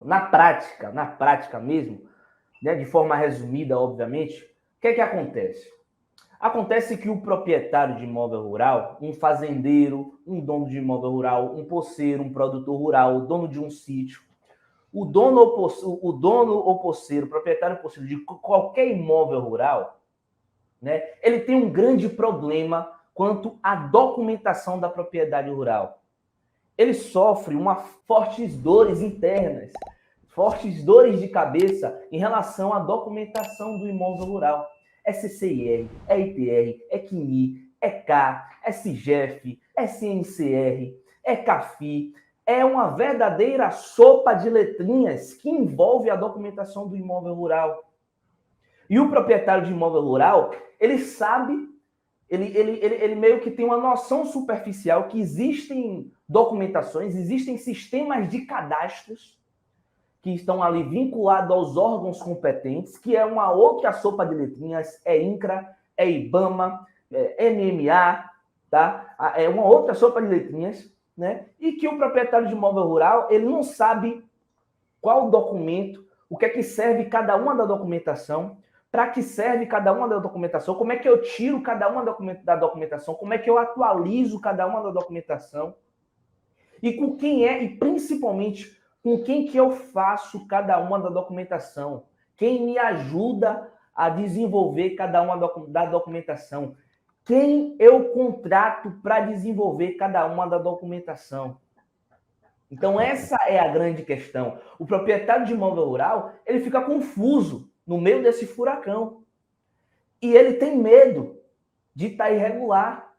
na prática mesmo, né, de forma resumida, obviamente, o que é que acontece? Acontece que o proprietário de imóvel rural, um fazendeiro, um dono de imóvel rural, um poceiro, um produtor rural, o dono de um sítio, o dono ou posseiro, o proprietário posseiro de qualquer imóvel rural, né, ele tem um grande problema quanto à documentação da propriedade rural. Ele sofre fortes dores internas, fortes dores de cabeça em relação à documentação do imóvel rural. É CCIR, é ITR, é CNI, é K, é CIGEF, é CNCR, é CAFI. É uma verdadeira sopa de letrinhas que envolve a documentação do imóvel rural. E o proprietário de imóvel rural, ele sabe, ele meio que tem uma noção superficial que existem documentações, existem sistemas de cadastros que estão ali vinculados aos órgãos competentes, que é uma outra sopa de letrinhas, é INCRA, é IBAMA, é MMA, tá? É uma outra sopa de letrinhas, né? E que o proprietário de imóvel rural, ele não sabe qual documento, o que é que serve cada uma da documentação, para que serve cada uma da documentação, como é que eu tiro cada uma da documentação, como é que eu atualizo cada uma da documentação, e com quem é, e principalmente com quem que eu faço cada uma da documentação, quem me ajuda a desenvolver cada uma da documentação, quem eu contrato para desenvolver cada uma da documentação. Então, essa é a grande questão. O proprietário de imóvel rural, ele fica confuso no meio desse furacão. E ele tem medo de estar irregular.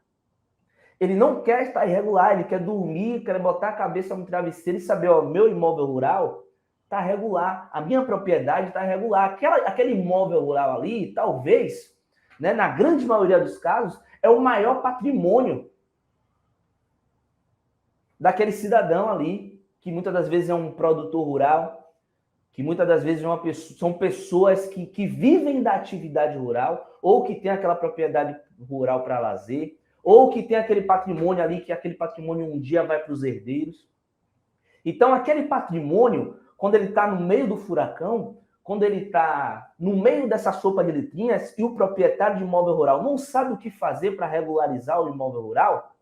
Ele não quer estar irregular, ele quer dormir, quer botar a cabeça no travesseiro e saber, ó, meu imóvel rural está regular, a minha propriedade está regular. Aquele imóvel rural ali, talvez, né, na grande maioria dos casos, é o maior patrimônio daquele cidadão ali, que muitas das vezes é um produtor rural, que muitas das vezes são pessoas que vivem da atividade rural, ou que tem aquela propriedade rural para lazer, ou que tem aquele patrimônio ali, que aquele patrimônio um dia vai para os herdeiros. Então, aquele patrimônio, quando ele está no meio do furacão, quando ele está no meio dessa sopa de letrinhas e o proprietário de imóvel rural não sabe o que fazer para regularizar o imóvel rural,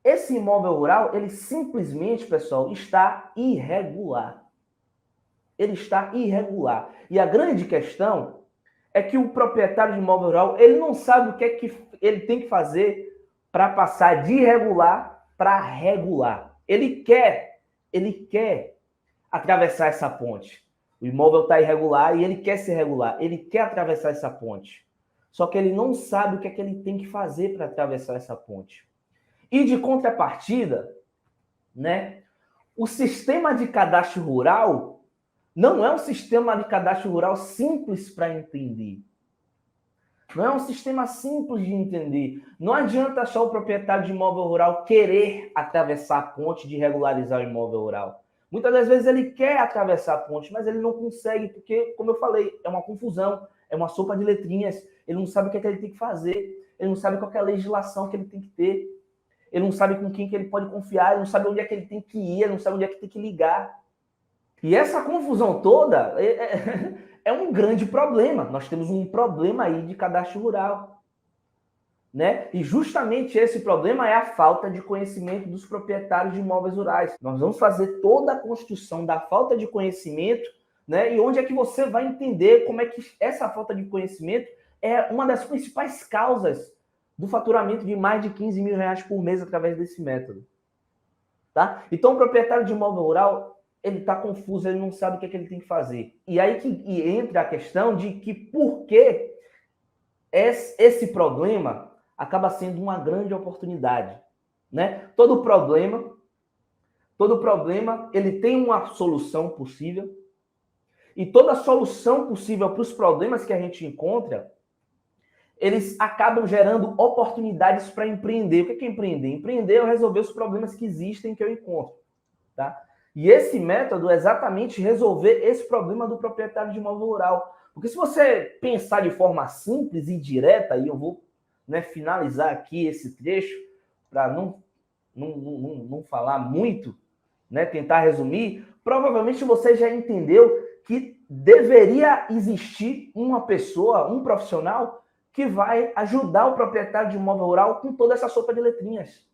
esse imóvel rural, ele simplesmente, pessoal, está irregular. Ele está irregular. E a grande questão é que o proprietário de imóvel rural, ele não sabe o que é que ele tem que fazer para passar de irregular para regular. Ele quer atravessar essa ponte. O imóvel está irregular e ele quer ser regular. Ele quer atravessar essa ponte. Só que ele não sabe o que é que ele tem que fazer para atravessar essa ponte. E de contrapartida, né, o sistema de cadastro rural não é um sistema de cadastro rural simples para entender. Não é um sistema simples de entender. Não adianta só o proprietário de imóvel rural querer atravessar a ponte de regularizar o imóvel rural. Muitas das vezes ele quer atravessar a ponte, mas ele não consegue, porque, como eu falei, é uma confusão, é uma sopa de letrinhas. Ele não sabe o que é que ele tem que fazer, ele não sabe qual é a legislação que ele tem que ter, ele não sabe com quem que ele pode confiar, ele não sabe onde é que ele tem que ir, ele não sabe onde é que tem que ligar. E essa confusão toda é um grande problema. Nós temos um problema aí de cadastro rural, né? E justamente esse problema é a falta de conhecimento dos proprietários de imóveis rurais. Nós vamos fazer toda a construção da falta de conhecimento, né? E onde é que você vai entender como é que essa falta de conhecimento é uma das principais causas do faturamento de mais de 15 mil reais por mês através desse método, tá? Então, o proprietário de imóvel rural, ele está confuso, ele não sabe o que é que ele tem que fazer. E aí que entra a questão de que por que esse problema acaba sendo uma grande oportunidade, né? Todo problema, ele tem uma solução possível, e toda solução possível para os problemas que a gente encontra, eles acabam gerando oportunidades para empreender. O que é empreender? Empreender é resolver os problemas que existem que eu encontro, tá? E esse método é exatamente resolver esse problema do proprietário de imóvel rural. Porque se você pensar de forma simples e direta, e eu vou, né, finalizar aqui esse trecho para não falar muito, né, tentar resumir, provavelmente você já entendeu que deveria existir uma pessoa, um profissional, que vai ajudar o proprietário de imóvel rural com toda essa sopa de letrinhas.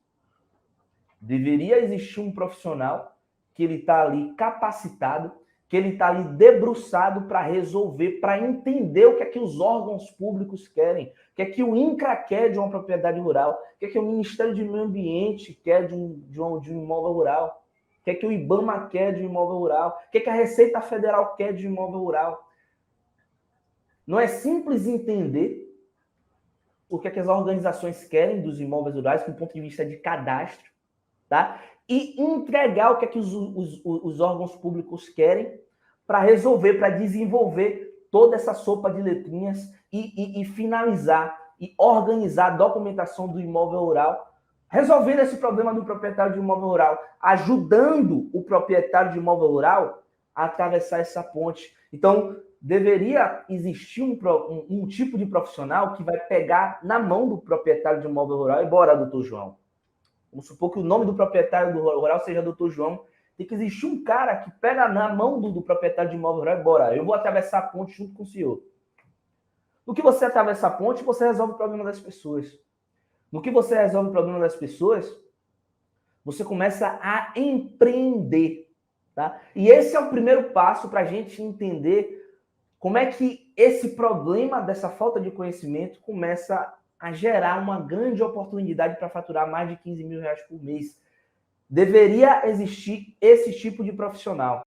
Deveria existir um profissional que ele está ali capacitado, que ele está ali debruçado para resolver, para entender o que é que os órgãos públicos querem, o que é que o INCRA quer de uma propriedade rural, o que é que o Ministério do Meio Ambiente quer de um imóvel rural, o que é que o IBAMA quer de um imóvel rural, o que é que a Receita Federal quer de um imóvel rural. Não é simples entender o que é que as organizações querem dos imóveis rurais, do ponto de vista de cadastro, tá? E entregar o que é que os órgãos públicos querem para resolver, para desenvolver toda essa sopa de letrinhas e finalizar e organizar a documentação do imóvel rural, resolvendo esse problema do proprietário de imóvel rural, ajudando o proprietário de imóvel rural a atravessar essa ponte. Então, deveria existir um tipo de profissional que vai pegar na mão do proprietário de imóvel rural e bora, doutor João. Vamos supor que o nome do proprietário do rural seja doutor João. Tem que existir um cara que pega na mão do proprietário de imóvel rural e bora, eu vou atravessar a ponte junto com o senhor. No que você atravessa a ponte, você resolve o problema das pessoas. No que você resolve o problema das pessoas, você começa a empreender. Tá? E esse é o primeiro passo para a gente entender como é que esse problema dessa falta de conhecimento começa a gerar uma grande oportunidade para faturar mais de 15 mil reais por mês. Deveria existir esse tipo de profissional.